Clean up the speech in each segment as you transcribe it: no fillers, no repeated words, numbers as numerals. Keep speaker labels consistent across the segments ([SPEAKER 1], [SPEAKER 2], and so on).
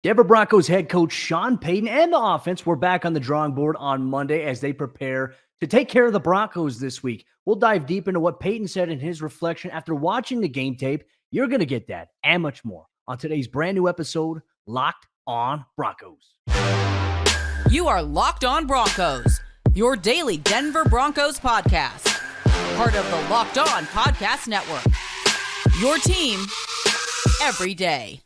[SPEAKER 1] Denver Broncos head coach Sean Payton and the offense were back on the drawing board on Monday as they prepare to take care of the Broncos this week. We'll dive deep into what Payton said in his reflection after watching the game tape. You're going to get that and much more on today's brand new episode, Locked on Broncos.
[SPEAKER 2] You are Locked on Broncos, your daily Denver Broncos podcast. Part of the Locked on Podcast Network. Your team every day.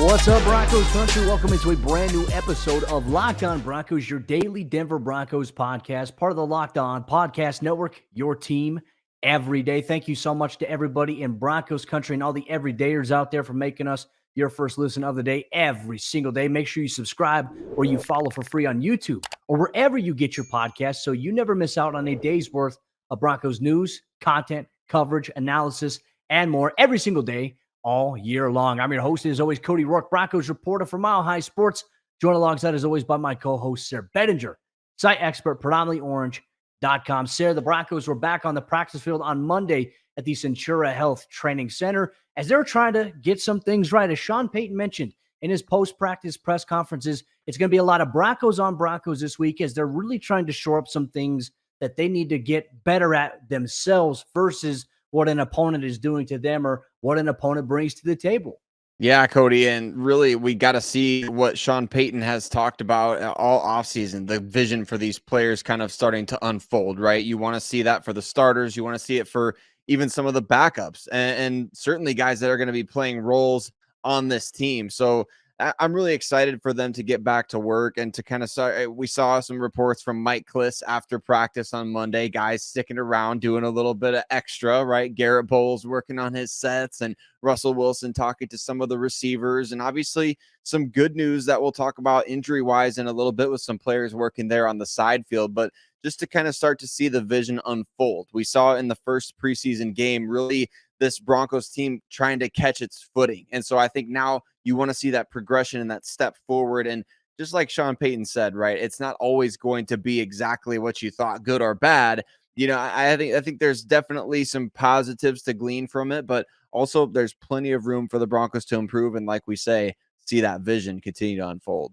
[SPEAKER 1] What's up, Broncos Country? Welcome into a brand new episode of Locked on Broncos, your daily Denver Broncos podcast, part of the Locked on Podcast Network, your team every day. Thank you so much to everybody in Broncos Country and all the everydayers out there for making us your first listen of the day every single day. Make sure you subscribe or you follow for free on YouTube or wherever you get your podcasts so you never miss out on a day's worth of Broncos news, content, coverage, analysis, and more every single day, all year long. I'm your host, as always, Cody Roark, Broncos reporter for Mile High Sports. Joined alongside, as always, by my co-host, Sayre Bedinger, site expert, predominantlyorange.com. Sayre, the Broncos were back on the practice field on Monday at the Centura Health Training Center as they're trying to get some things right. As Sean Payton mentioned in his post-practice press conferences, it's going to be a lot of Broncos on Broncos this week as they're really trying to shore up some things that they need to get better at themselves versus what an opponent is doing to them or what an opponent brings to the table.
[SPEAKER 3] Yeah, Cody, and really we got to see what Sean Payton has talked about all offseason, the vision for these players kind of starting to unfold, right? You want to see that for the starters. You want to see it for even some of the backups and certainly guys that are going to be playing roles on this team. So I'm really excited for them to get back to work and to kind of start. We saw some reports from Mike Kliss after practice on Monday, guys sticking around, doing a little bit of extra, right? Garrett Bowles working on his sets and Russell Wilson talking to some of the receivers, and obviously some good news that we'll talk about injury wise in a little bit with some players working there on the side field, but just to kind of start to see the vision unfold. We saw in the first preseason game, really this Broncos team trying to catch its footing. And so I think now you want to see that progression and that step forward. And just like Sean Payton said, right, it's not always going to be exactly what you thought, good or bad. You know, I think there's definitely some positives to glean from it, but also there's plenty of room for the Broncos to improve. And like we say, see that vision continue to unfold.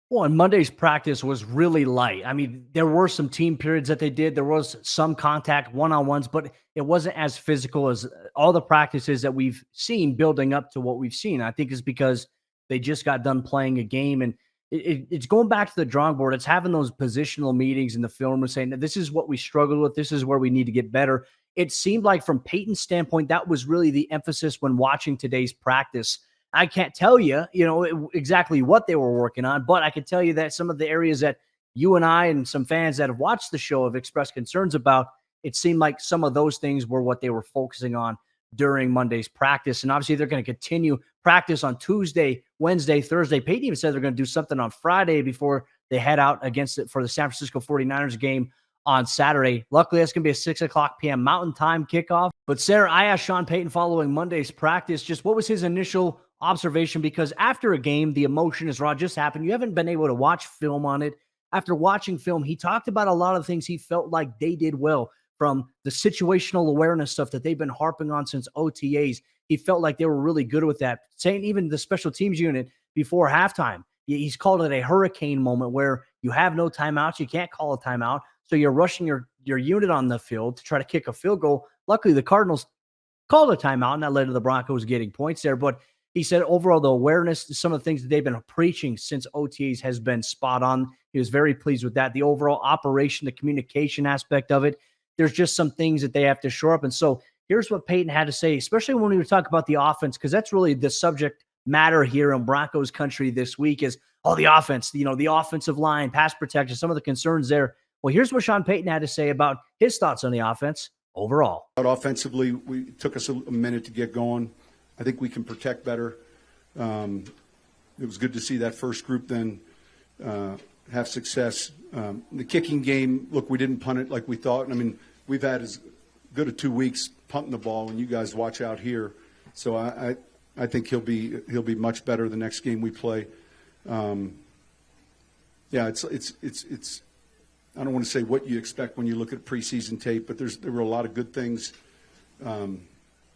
[SPEAKER 1] Well, and Monday's practice was really light. I mean, there were some team periods that they did. There was some contact one-on-ones, but it wasn't as physical as all the practices that we've seen building up to what we've seen. I think it's because they just got done playing a game, and it's going back to the drawing board. It's having those positional meetings in the film room saying that this is what we struggled with. This is where we need to get better. It seemed like from Payton's standpoint, that was really the emphasis when watching today's practice. I can't tell you, exactly what they were working on, but I can tell you that some of the areas that you and I and some fans that have watched the show have expressed concerns about, it seemed like some of those things were what they were focusing on during Monday's practice. And obviously they're going to continue practice on Tuesday, Wednesday, Thursday. Payton even said they're going to do something on Friday before they head out against it for the San Francisco 49ers game on Saturday. Luckily, that's going to be a 6:00 p.m. Mountain Time kickoff. But Sayre, I asked Sean Payton following Monday's practice, just what was his initial observation, because after a game, the emotion is raw, just happened. You haven't been able to watch film on it. After watching film, he talked about a lot of things he felt like they did well, from the situational awareness stuff that they've been harping on since OTAs. He felt like they were really good with that, saying even the special teams unit before halftime. He's called it a hurricane moment where you have no timeouts. You can't call a timeout. So you're rushing your unit on the field to try to kick a field goal. Luckily, the Cardinals called a timeout, and that led to the Broncos getting points there. But he said overall, the awareness, some of the things that they've been preaching since OTAs has been spot on. He was very pleased with that. The overall operation, the communication aspect of it, there's just some things that they have to shore up. And so here's what Payton had to say, especially when we were talking about the offense, because that's really the subject matter here in Broncos country this week is, the offense, the offensive line, pass protection, some of the concerns there. Well, here's what Sean Payton had to say about his thoughts on the offense overall.
[SPEAKER 4] Offensively, it took us a minute to get going. I think we can protect better. It was good to see that first group then have success. The kicking game, look, we didn't punt it like we thought. I mean, we've had as good as 2 weeks punting the ball, and you guys watch out here. So I think he'll be much better the next game we play. It's I don't want to say what you expect when you look at preseason tape, but there were a lot of good things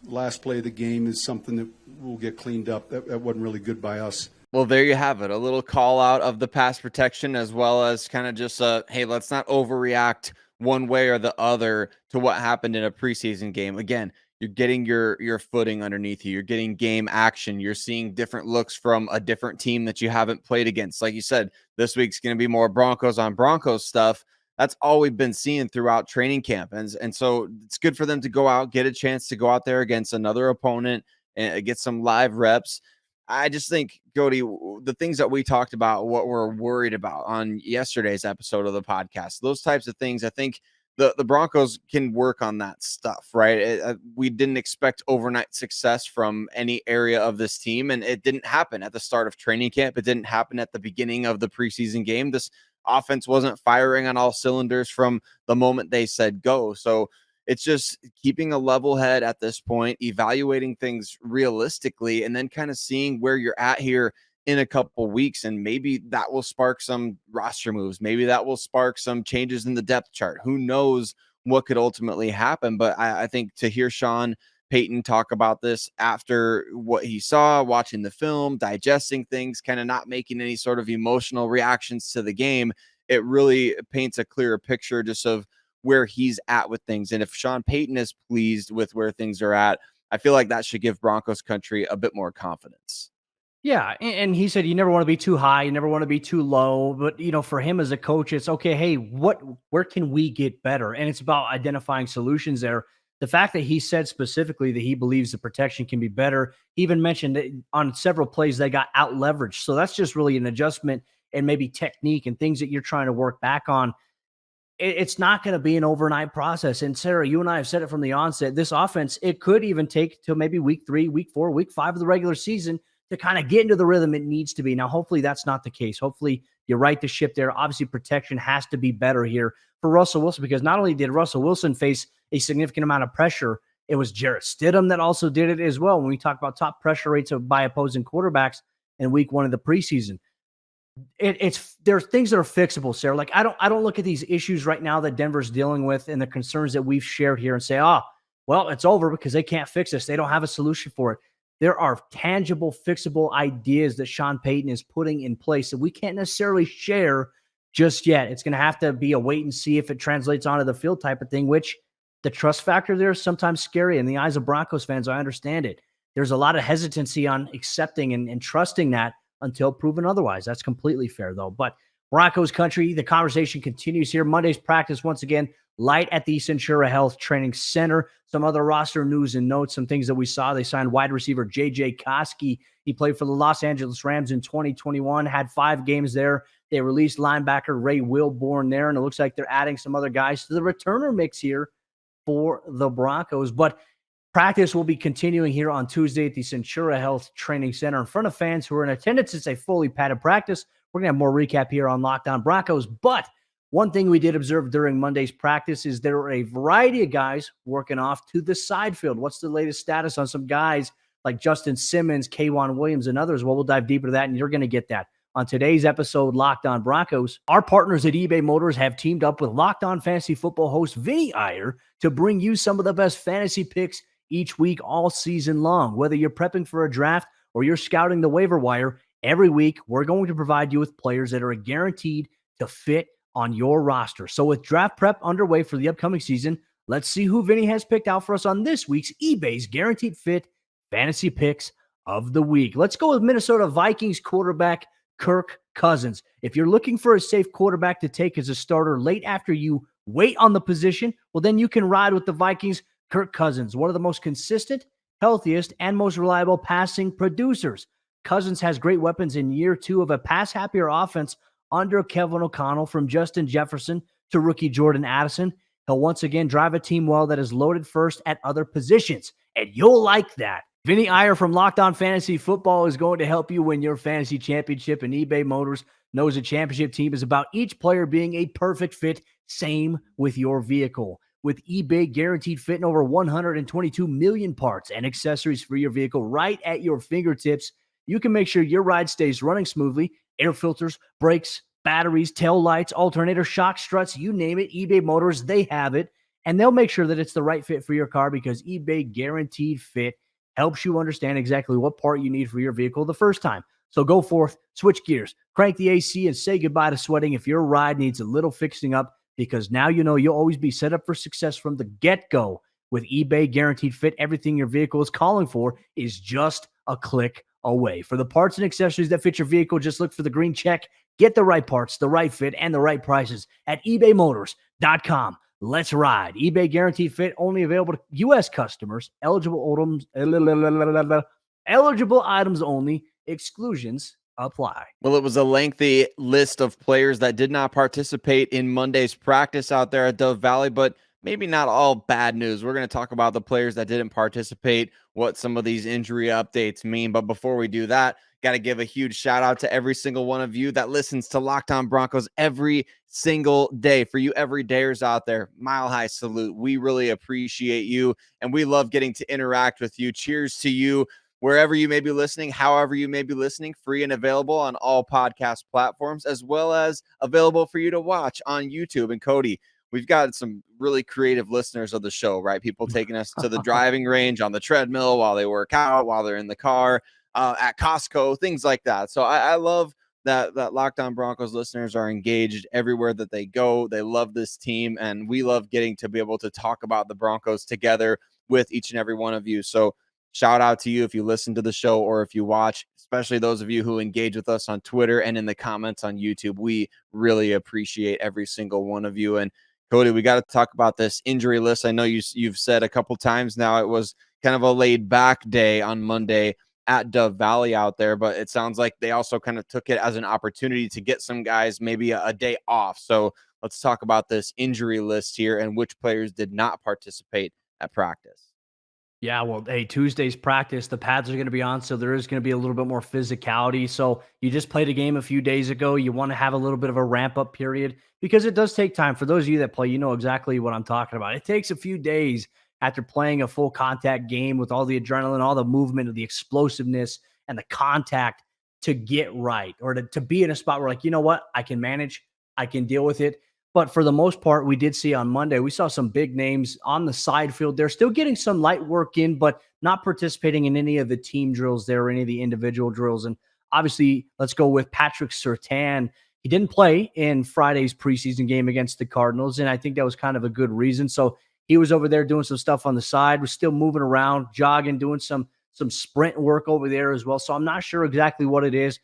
[SPEAKER 4] last play of the game is something that will get cleaned up. That wasn't really good by us.
[SPEAKER 3] Well, there you have it. A little call out of the pass protection, as well as kind of just hey, let's not overreact one way or the other to what happened in a preseason game. Again, you're getting your footing underneath you. You're getting game action. You're seeing different looks from a different team that you haven't played against. Like you said, this week's going to be more Broncos on Broncos stuff. That's all we've been seeing throughout training camp. And so it's good for them to go out, get a chance to go out there against another opponent and get some live reps. I just think, Cody, the things that we talked about, what we're worried about on yesterday's episode of the podcast, those types of things, I think the Broncos can work on that stuff, right? We didn't expect overnight success from any area of this team, and it didn't happen at the start of training camp. It didn't happen at the beginning of the preseason game. This offense wasn't firing on all cylinders from the moment they said go. So it's just keeping a level head at this point, evaluating things realistically, and then kind of seeing where you're at here in a couple weeks. And maybe that will spark some roster moves. Maybe that will spark some changes in the depth chart. Who knows what could ultimately happen? But I think to hear Sean Payton talk about this after what he saw, watching the film, digesting things, kind of not making any sort of emotional reactions to the game, it really paints a clearer picture just of where he's at with things. And if Sean Payton is pleased with where things are at, I feel like that should give Broncos country a bit more confidence.
[SPEAKER 1] Yeah, and he said you never want to be too high, you never want to be too low. But for him as a coach, it's okay. Hey, where can we get better? And it's about identifying solutions there. The fact that he said specifically that he believes the protection can be better, he even mentioned that on several plays they got out leveraged. So that's just really an adjustment and maybe technique and things that you're trying to work back on. It's not going to be an overnight process. And Sayre, you and I have said it from the onset. This offense, it could even take till maybe week 3, week 4, week 5 of the regular season to kind of get into the rhythm it needs to be. Now, hopefully that's not the case. Hopefully you right the ship there. Obviously, protection has to be better here for Russell Wilson, because not only did Russell Wilson face a significant amount of pressure, it was Jarrett Stidham that also did it as well. When we talk about top pressure rates by opposing quarterbacks in week 1 of the preseason, there's things that are fixable, Sayre. Like I don't look at these issues right now that Denver's dealing with and the concerns that we've shared here and say, well, it's over because they can't fix this. They don't have a solution for it. There are tangible, fixable ideas that Sean Payton is putting in place that we can't necessarily share just yet. It's going to have to be a wait and see if it translates onto the field type of thing, which the trust factor there is sometimes scary in the eyes of Broncos fans. I understand it. There's a lot of hesitancy on accepting and trusting that until proven otherwise. That's completely fair, though. But Broncos country, the conversation continues here. Monday's practice, once again, light at the Centura Health Training Center. Some other roster news and notes, some things that we saw. They signed wide receiver J.J. Koski. He played for the Los Angeles Rams in 2021, had 5 games there. They released linebacker Ray Wilborn there, and it looks like they're adding some other guys to the returner mix here for the Broncos. But practice will be continuing here on Tuesday at the Centura Health Training Center in front of fans who are in attendance. It's a fully padded practice. We're going to have more recap here on Locked On Broncos. But one thing we did observe during Monday's practice is there were a variety of guys working off to the side field. What's the latest status on some guys like Justin Simmons, K'Wan Williams, and others? Well, we'll dive deeper to that, and you're going to get that on today's episode, Locked On Broncos. Our partners at eBay Motors have teamed up with Locked On Fantasy Football host Vinny Iyer to bring you some of the best fantasy picks each week all season long. Whether you're prepping for a draft or you're scouting the waiver wire, every week we're going to provide you with players that are guaranteed to fit on your roster. So with draft prep underway for the upcoming season, let's see who Vinny has picked out for us on this week's eBay's Guaranteed Fit Fantasy Picks of the Week. Let's go with Minnesota Vikings quarterback Kirk Cousins. If you're looking for a safe quarterback to take as a starter late after you wait on the position, well, then you can ride with the Vikings' Kirk Cousins, one of the most consistent, healthiest, and most reliable passing producers. Cousins has great weapons in year 2 of a pass-happier offense under Kevin O'Connell, from Justin Jefferson to rookie Jordan Addison. He'll once again drive a team well that is loaded first at other positions, and you'll like that. Vinny Iyer from Locked On Fantasy Football is going to help you win your fantasy championship, and eBay Motors knows a championship team is about each player being a perfect fit. Same with your vehicle. With eBay Guaranteed Fit in over 122 million parts and accessories for your vehicle right at your fingertips, you can make sure your ride stays running smoothly. Air filters, brakes, batteries, tail lights, alternator, shock struts, you name it, eBay Motors, they have it. and they'll make sure that it's the right fit for your car because eBay Guaranteed Fit helps you understand exactly what part you need for your vehicle the first time. So go forth, switch gears, crank the AC, and say goodbye to sweating if your ride needs a little fixing up, because now you know you'll always be set up for success from the get-go. With eBay Guaranteed Fit, everything your vehicle is calling for is just a click away. For the parts and accessories that fit your vehicle, just look for the green check. Get the right parts, the right fit, and the right prices at ebaymotors.com. Let's ride. eBay Guaranteed Fit, only available to U.S. customers. Eligible items only. Exclusions apply.
[SPEAKER 3] Well, it was a lengthy list of players that did not participate in Monday's practice out there at Dove Valley, but maybe not all bad news. We're going to talk about the players that didn't participate, what some of these injury updates mean. But before we do that, got to give a huge shout out to every single one of you that listens to Locked On Broncos every single day. For you everydayers out there, mile high salute. We really appreciate you, and we love getting to interact with you. Cheers to you. Wherever you may be listening, however you may be listening, free and available on all podcast platforms, as well as available for you to watch on YouTube. And Cody, we've got some really creative listeners of the show, right? People taking us to the driving range, on the treadmill, while they work out, while they're in the car, at Costco, things like that. So I love that Locked On Broncos listeners are engaged everywhere that they go. They love this team, and we love getting to be able to talk about the Broncos together with each and every one of you. So shout out to you if you listen to the show or if you watch, especially those of you who engage with us on Twitter and in the comments on YouTube. We really appreciate every single one of you. And Cody, we got to talk about this injury list. I know you've said a couple times now it was kind of a laid back day on Monday at Dove Valley out there, but it sounds like they also kind of took it as an opportunity to get some guys maybe a day off. So let's talk about this injury list here and which players did not participate at practice.
[SPEAKER 1] Yeah, well, hey, Tuesday's practice, the pads are going to be on, so there is going to be a little bit more physicality. So you just played a game a few days ago. You want to have a little bit of a ramp-up period because it does take time. For those of you that play, you know exactly what I'm talking about. It takes a few days after playing a full contact game with all the adrenaline, all the movement, the explosiveness, and the contact to get right, or to be in a spot where, like, you know what, I can manage, I can deal with it. But for the most part, we did see on Monday, we saw some big names on the side field. They're still getting some light work in, but not participating in any of the team drills there or any of the individual drills. And obviously, let's go with Patrick Surtain. He didn't play in Friday's preseason game against the Cardinals, and I think that was kind of a good reason. So he was over there doing some stuff on the side, was still moving around, jogging, doing some sprint work over there as well. So I'm not sure exactly what it is.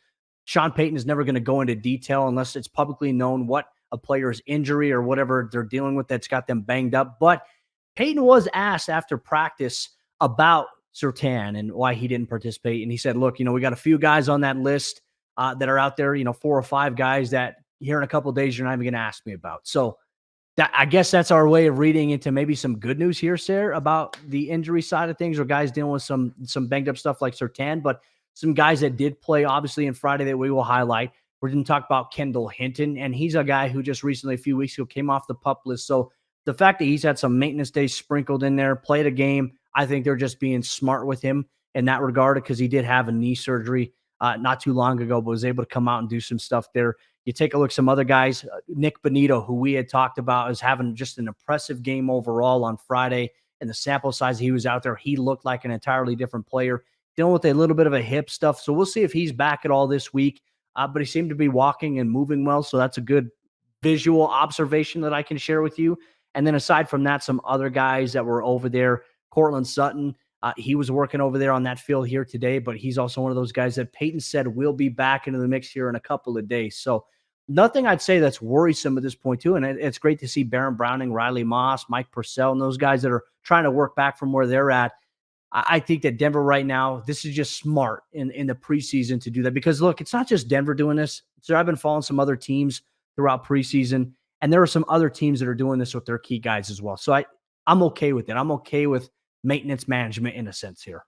[SPEAKER 1] Sean Payton is never going to go into detail unless it's publicly known what a player's injury or whatever they're dealing with that's got them banged up. But Payton was asked after practice about Surtain and why he didn't participate. And he said, look, we got a few guys on that list that are out there, 4 or 5 guys that here in a couple of days, you're not even going to ask me about. So I guess that's our way of reading into maybe some good news here, Sayre, about the injury side of things, or guys dealing with some banged up stuff like Surtain, but some guys that did play obviously in Friday that we will highlight. We're going to talk about Kendall Hinton, and he's a guy who just recently, a few weeks ago, came off the PUP list. So the fact that he's had some maintenance days sprinkled in there, played a game, I think they're just being smart with him in that regard, because he did have a knee surgery not too long ago, but was able to come out and do some stuff there. You take a look at some other guys, Nick Benito, who we had talked about as having just an impressive game overall on Friday, and the sample size he was out there, he looked like an entirely different player, dealing with a little bit of a hip stuff. So we'll see if he's back at all this week. But he seemed to be walking and moving well, so that's a good visual observation that I can share with you. And then aside from that, some other guys that were over there, Cortland Sutton, he was working over there on that field here today, but he's also one of those guys that Payton said will be back into the mix here in a couple of days. So nothing I'd say that's worrisome at this point, too. And it's great to see Baron Browning, Riley Moss, Mike Purcell, and those guys that are trying to work back from where they're at. I think that Denver right now, this is just smart in the preseason to do that, because look, it's not just Denver doing this. So I've been following some other teams throughout preseason, and there are some other teams that are doing this with their key guys as well. So I'm okay with it. I'm okay with maintenance management in a sense here.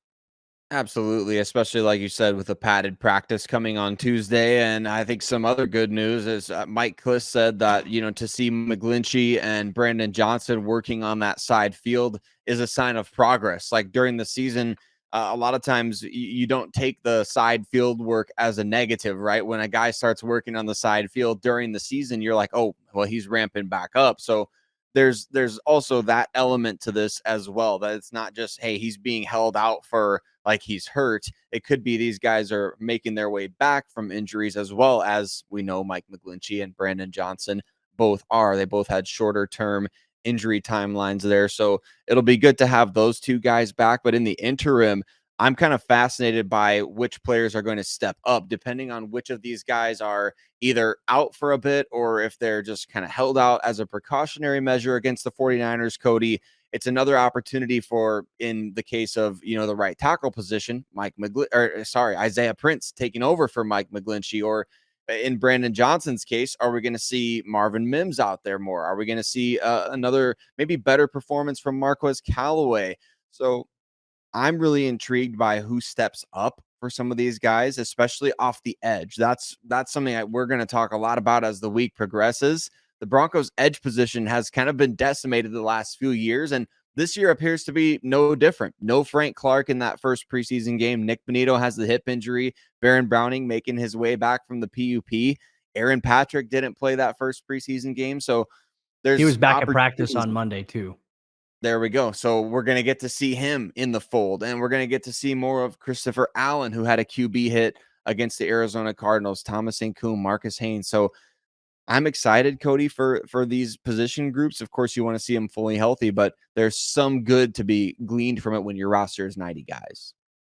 [SPEAKER 3] Absolutely, especially like you said, with the padded practice coming on Tuesday. And I think some other good news is Mike Kliss said that, to see McGlinchey and Brandon Johnson working on that side field is a sign of progress. Like during the season, a lot of times you don't take the side field work as a negative, right? When a guy starts working on the side field during the season, you're like, oh, well, he's ramping back up. So there's also that element to this as well, that it's not just, hey, he's being held out for like he's hurt. It could be these guys are making their way back from injuries, as well as we know Mike McGlinchey and Brandon Johnson both are. They both had shorter term injury timelines there. So it'll be good to have those two guys back. But in the interim, I'm kind of fascinated by which players are going to step up, depending on which of these guys are either out for a bit or if they're just kind of held out as a precautionary measure against the 49ers, Cody. It's another opportunity for, in the case of, the right tackle position, Isaiah Prince taking over for Mike McGlinchey, or in Brandon Johnson's case, are we going to see Marvin Mims out there more? Are we going to see another maybe better performance from Marquez Callaway? So I'm really intrigued by who steps up for some of these guys, especially off the edge. That's something that we're going to talk a lot about as the week progresses. The Broncos' edge position has kind of been decimated the last few years, and this year appears to be no different. No Frank Clark in that first preseason game. Nick Bonito has the hip injury. Baron Browning making his way back from the PUP. Aaron Patrick didn't play that first preseason game, so
[SPEAKER 1] he was back at practice on Monday too.
[SPEAKER 3] There we go. So we're going to get to see him in the fold, and we're going to get to see more of Christopher Allen, who had a QB hit against the Arizona Cardinals, Thomas Incoom, Marcus Haynes. So I'm excited, Cody, for these position groups. Of course, you want to see them fully healthy, but there's some good to be gleaned from it when your roster is 90 guys.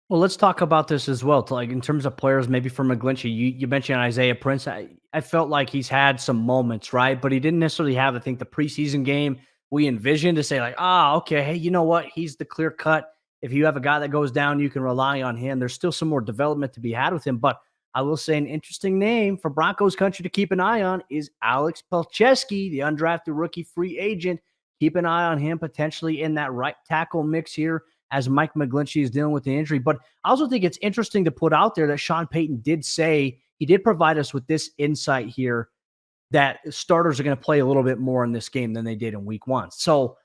[SPEAKER 1] Well, let's talk about this as well. Like in terms of players, maybe for McGlinchey, you mentioned Isaiah Prince. I felt like he's had some moments, right? But he didn't necessarily have, I think, the preseason game we envisioned to say like, okay, hey, you know what? He's the clear cut. If you have a guy that goes down, you can rely on him. There's still some more development to be had with him. But I will say an interesting name for Broncos country to keep an eye on is Alex Palczewski, the undrafted rookie free agent. Keep an eye on him potentially in that right tackle mix here as Mike McGlinchey is dealing with the injury. But I also think it's interesting to put out there that Sean Payton did say, he did provide us with this insight here, that starters are going to play a little bit more in this game than they did in week one. So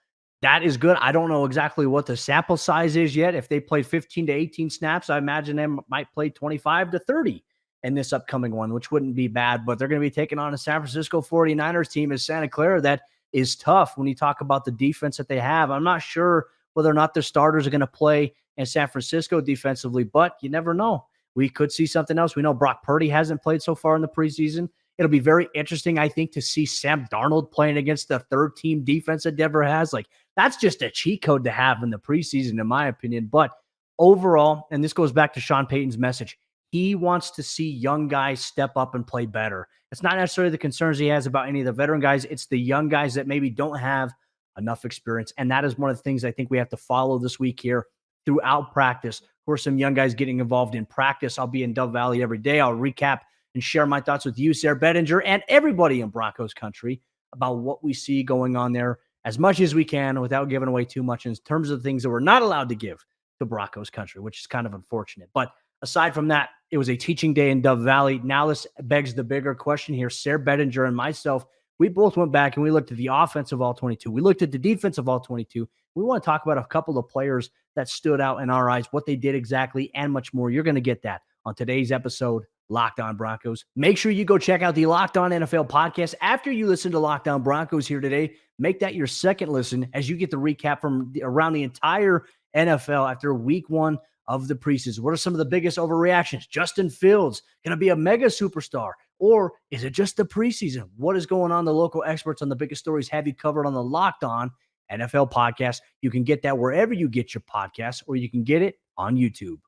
[SPEAKER 1] that is good. I don't know exactly what the sample size is yet. If they played 15 to 18 snaps, I imagine they might play 25 to 30 in this upcoming one, which wouldn't be bad. But they're going to be taking on a San Francisco 49ers team as Santa Clara that is tough when you talk about the defense that they have. I'm not sure whether or not their starters are going to play in San Francisco defensively, but you never know. We could see something else. We know Brock Purdy hasn't played so far in the preseason. It'll be very interesting, I think, to see Sam Darnold playing against the third-team defense that Denver has. Like, that's just a cheat code to have in the preseason, in my opinion. But overall, and this goes back to Sean Payton's message, he wants to see young guys step up and play better. It's not necessarily the concerns he has about any of the veteran guys. It's the young guys that maybe don't have enough experience. And that is one of the things I think we have to follow this week here throughout practice. Of course, some young guys getting involved in practice. I'll be in Dove Valley every day. I'll recap and share my thoughts with you, Sayre, Bedinger, and everybody in Broncos country about what we see going on there as much as we can without giving away too much in terms of things that we're not allowed to give to Broncos country, which is kind of unfortunate. But aside from that, it was a teaching day in Dove Valley. Now this begs the bigger question here. Sayre, Bedinger, and myself, we both went back and we looked at the offensive all 22. We looked at the defensive all 22. We want to talk about a couple of players that stood out in our eyes, what they did exactly, and much more. You're going to get that on today's episode, Locked On Broncos. Make sure you go check out the Locked On NFL podcast after you listen to Locked On Broncos here today. Make that your second listen as you get the recap from around the entire NFL after week one of the preseason. What are some of the biggest overreactions? Justin Fields going to be a mega superstar, or is it just the preseason? What is going on? The local experts on the biggest stories have you covered on the Locked On NFL podcast. You can get that wherever you get your podcasts, or you can get it on YouTube.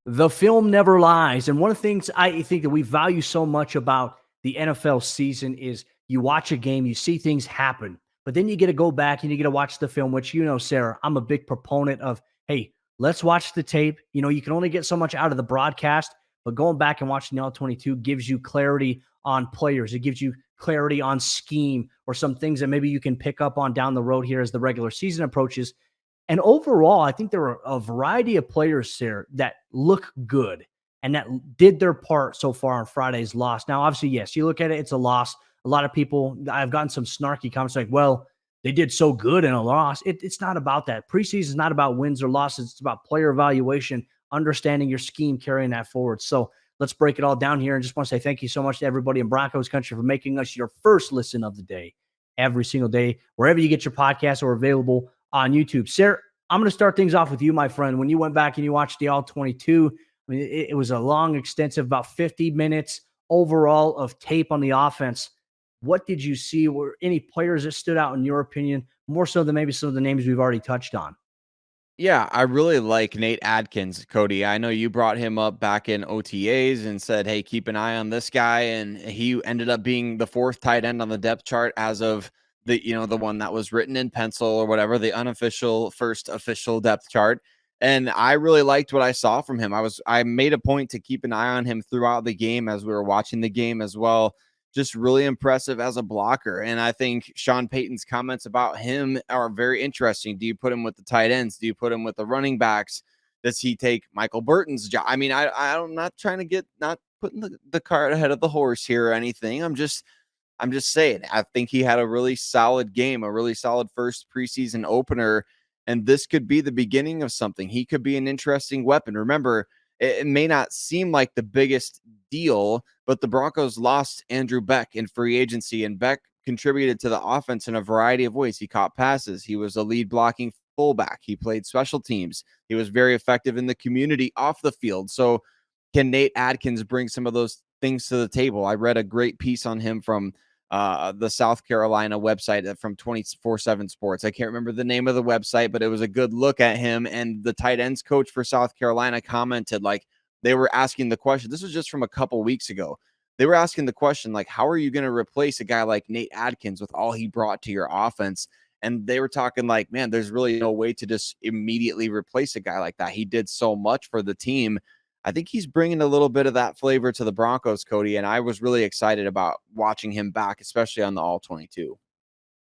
[SPEAKER 1] The film never lies. And one of the things I think that we value so much about the NFL season is you watch a game, you see things happen, but then you get to go back and you get to watch the film, which, Sayre, I'm a big proponent of, hey, let's watch the tape. You can only get so much out of the broadcast, but going back and watching the All-22 gives you clarity on players. It gives you clarity on scheme or some things that maybe you can pick up on down the road here as the regular season approaches. And overall, I think there are a variety of players there that look good and that did their part so far on Friday's loss. Now, obviously, yes, you look at it, it's a loss. A lot of people, I've gotten some snarky comments like, well, they did so good in a loss. It's not about that. Preseason is not about wins or losses. It's about player evaluation, understanding your scheme, carrying that forward. So let's break it all down here. And just want to say thank you so much to everybody in Broncos country for making us your first listen of the day. every single day, wherever you get your podcasts or available on YouTube. Sayre, I'm going to start things off with you, my friend. When you went back and you watched the All-22, I mean, it was a long, extensive, about 50 minutes overall of tape on the offense. What did you see? Were any players that stood out in your opinion, more so than maybe some of the names we've already touched on?
[SPEAKER 3] Yeah, I really like Nate Atkins, Cody. I know you brought him up back in OTAs and said, hey, keep an eye on this guy. And he ended up being the 4th tight end on the depth chart as of the one that was written in pencil or whatever, the unofficial first official depth chart. And I really liked what I saw from him. I made a point to keep an eye on him throughout the game as we were watching the game as well. Just really impressive as a blocker. And I think Sean Payton's comments about him are very interesting. Do you put him with the tight ends? Do you put him with the running backs? Does he take Michael Burton's job? I mean, I'm not trying to not putting the cart ahead of the horse here or anything. I'm just saying, I think he had a really solid game, a really solid first preseason opener. And this could be the beginning of something. He could be an interesting weapon. Remember, it may not seem like the biggest deal, but the Broncos lost Andrew Beck in free agency, and Beck contributed to the offense in a variety of ways. He caught passes. He was a lead blocking fullback. He played special teams. He was very effective in the community off the field. So can Nate Atkins bring some of those things to the table? I read a great piece on him from the South Carolina website from 24/7 Sports. I can't remember the name of the website, but it was a good look at him. And the tight ends coach for South Carolina commented, like, they were asking the question. This was just from a couple weeks ago. They were asking the question, like, how are you going to replace a guy like Nate Atkins with all he brought to your offense? And they were talking like, man, there's really no way to just immediately replace a guy like that. He did so much for the team. I think he's bringing a little bit of that flavor to the Broncos, Cody, and I was really excited about watching him back, especially on the All-22.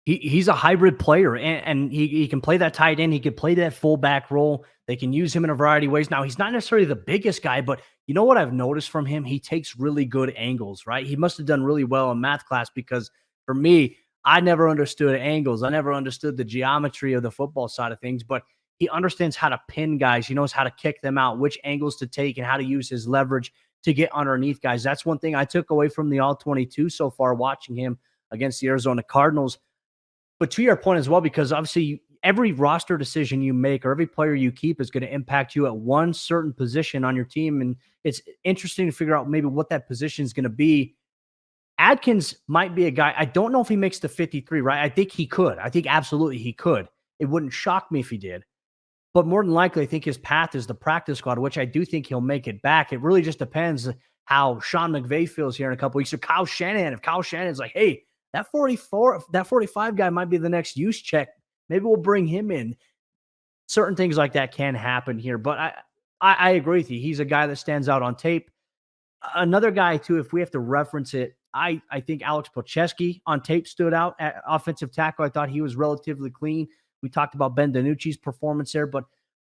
[SPEAKER 1] He's a hybrid player, and he can play that tight end. He can play that fullback role. They can use him in a variety of ways. Now, he's not necessarily the biggest guy, but you know what I've noticed from him? He takes really good angles, right? He must have done really well in math class, because for me, I never understood angles. I never understood the geometry of the football side of things, but he understands how to pin guys. He knows how to kick them out, which angles to take, and how to use his leverage to get underneath guys. That's one thing I took away from the All-22 so far, watching him against the Arizona Cardinals. But to your point as well, because obviously every roster decision you make or every player you keep is going to impact you at one certain position on your team. And it's interesting to figure out maybe what that position is going to be. Atkins might be a guy. I don't know if he makes the 53, right? I think he could. I think absolutely he could. It wouldn't shock me if he did. But more than likely, I think his path is the practice squad, which I do think he'll make it back. It really just depends how Sean McVay feels here in a couple weeks. So Kyle Shanahan, if Kyle Shanahan's like, hey, that 45 guy might be the next use check, maybe we'll bring him in. Certain things like that can happen here. But I agree with you. He's a guy that stands out on tape. Another guy, too, if we have to reference it, I think Alex Pocheski on tape stood out at offensive tackle. I thought he was relatively clean. We talked about Ben DiNucci's performance there, but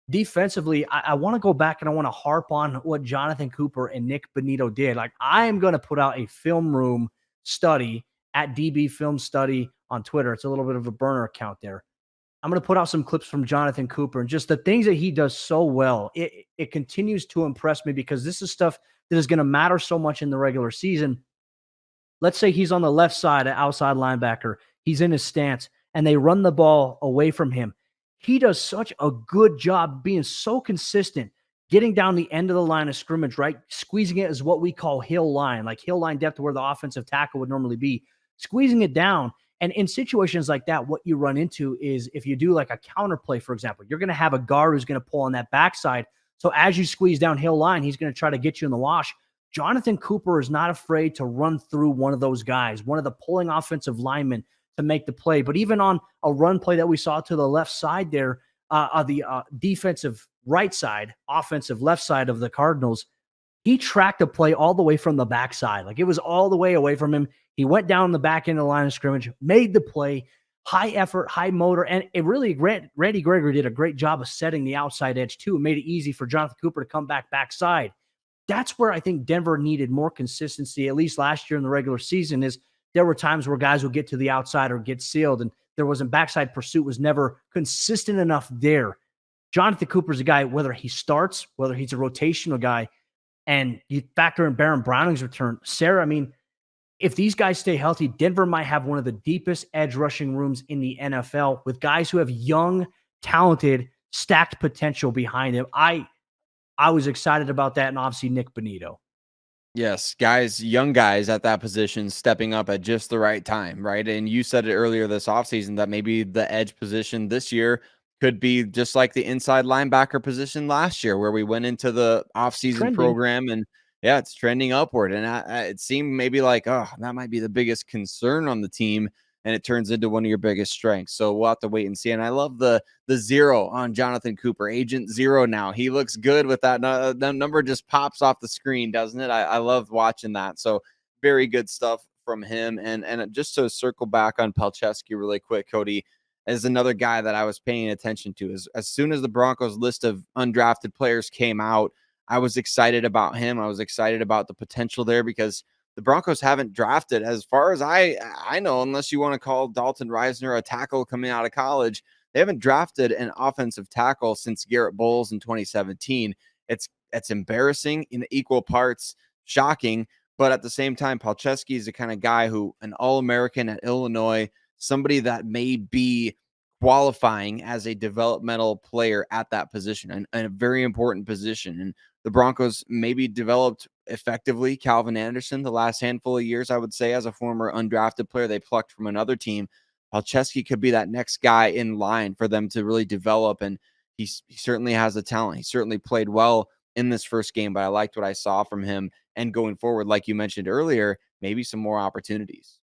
[SPEAKER 1] defensively, I want to go back and I want to harp on what Jonathan Cooper and Nick Bonito did. Like, I am going to put out a film room study at DB Film Study on Twitter. It's a little bit of a burner account there. I'm going to put out some clips from Jonathan Cooper and just the things that he does so well. It continues to impress me, because this is stuff that is going to matter so much in the regular season. Let's say he's on the left side, an outside linebacker. He's in his stance, and they run the ball away from him. He does such a good job being so consistent, getting down the end of the line of scrimmage, right? Squeezing it is what we call hill line, like hill line depth where the offensive tackle would normally be. Squeezing it down. And in situations like that, what you run into is if you do like a counter play, for example, you're going to have a guard who's going to pull on that backside. So as you squeeze down hill line, he's going to try to get you in the wash. Jonathan Cooper is not afraid to run through one of those guys, one of the pulling offensive linemen, to make the play. But even on a run play that we saw to the left side there, the defensive right side, offensive left side of the Cardinals, he tracked a play all the way from the backside. Like, it was all the way away from him. He went down the back end of the line of scrimmage, made the play, high effort, high motor. And it really, Randy Gregory did a great job of setting the outside edge too. It made it easy for Jonathan Cooper to come backside. That's where I think Denver needed more consistency, at least last year in the regular season, is there were times where guys would get to the outside or get sealed, and there wasn't backside pursuit, was never consistent enough there. Jonathan Cooper's a guy, whether he starts, whether he's a rotational guy, and you factor in Baron Browning's return. Sayre, I mean, if these guys stay healthy, Denver might have one of the deepest edge rushing rooms in the NFL with guys who have young, talented, stacked potential behind them. I was excited about that, and obviously Nick Bonito.
[SPEAKER 3] Yes, guys, young guys at that position stepping up at just the right time, right? And you said it earlier this offseason that maybe the edge position this year could be just like the inside linebacker position last year, where we went into the offseason
[SPEAKER 1] Trending.
[SPEAKER 3] program and yeah, it's trending upward. And it seemed maybe like, oh, that might be the biggest concern on the team. And it turns into one of your biggest strengths. So we'll have to wait and see. And I love the zero on Jonathan Cooper, Agent Zero now. He looks good with that. The number just pops off the screen, doesn't it? I love watching that. So very good stuff from him. And just to circle back on Palczewski really quick, Cody, is another guy that I was paying attention to. As soon as the Broncos list of undrafted players came out, I was excited about him. I was excited about the potential there because the Broncos haven't drafted, as far as I know, unless you want to call Dalton Reisner a tackle coming out of college. They haven't drafted an offensive tackle since Garrett Bowles in 2017. It's embarrassing in equal parts, shocking, but at the same time, Palczewski is the kind of guy who an All-American at Illinois, somebody that may be qualifying as a developmental player at that position, and a very important position. And the Broncos maybe developed effectively Calvin Anderson the last handful of years, I would say, as a former undrafted player they plucked from another team. Palczewski could be that next guy in line for them to really develop, and he certainly has the talent. He certainly played well in this first game, but I liked what I saw from him. And going forward, like you mentioned earlier, maybe some more opportunities.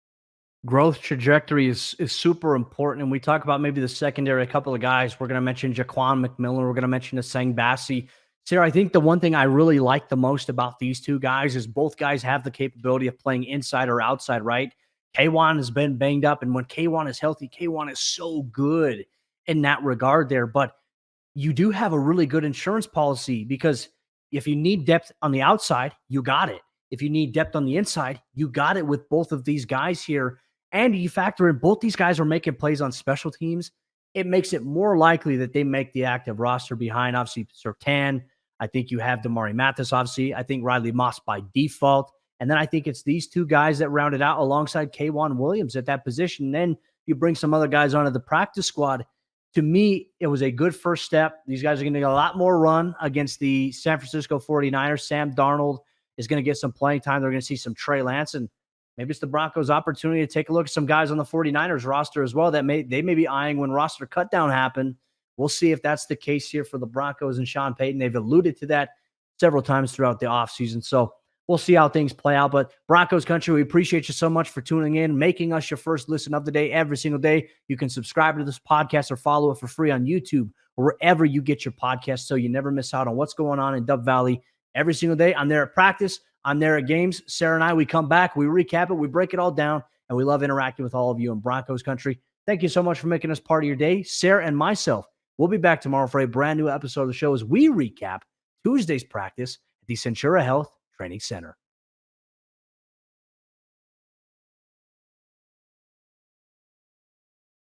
[SPEAKER 1] Growth trajectory is super important. And we talk about maybe the secondary, a couple of guys. We're going to mention Jaquan McMillan. We're going to mention Asang Bassi. Sayre, I think the one thing I really like the most about these two guys is both guys have the capability of playing inside or outside, right? K1 has been banged up, and when K1 is healthy, K1 is so good in that regard there. But you do have a really good insurance policy because if you need depth on the outside, you got it. If you need depth on the inside, you got it with both of these guys here. And you factor in both these guys are making plays on special teams. It makes it more likely that they make the active roster behind, obviously, Surtain. I think you have Damari Mathis, obviously. I think Riley Moss by default. And then I think it's these two guys that round it out alongside K'Wan Williams at that position. And then you bring some other guys onto the practice squad. To me, it was a good first step. These guys are going to get a lot more run against the San Francisco 49ers. Sam Darnold is going to get some playing time. They're going to see some Trey Lance, and maybe it's the Broncos' opportunity to take a look at some guys on the 49ers roster as well that they may be eyeing when roster cutdown happen. We'll see if that's the case here for the Broncos and Sean Payton. They've alluded to that several times throughout the offseason. So we'll see how things play out. But Broncos Country, we appreciate you so much for tuning in, making us your first listen of the day every single day. You can subscribe to this podcast or follow it for free on YouTube or wherever you get your podcasts so you never miss out on what's going on in Dove Valley every single day. I'm there at practice. I'm there at games. Sayre and I, we come back, we recap it, we break it all down, and we love interacting with all of you in Broncos Country. Thank you so much for making us part of your day. Sayre and myself, we'll be back tomorrow for a brand new episode of the show as we recap Tuesday's practice at the Centura Health Training Center.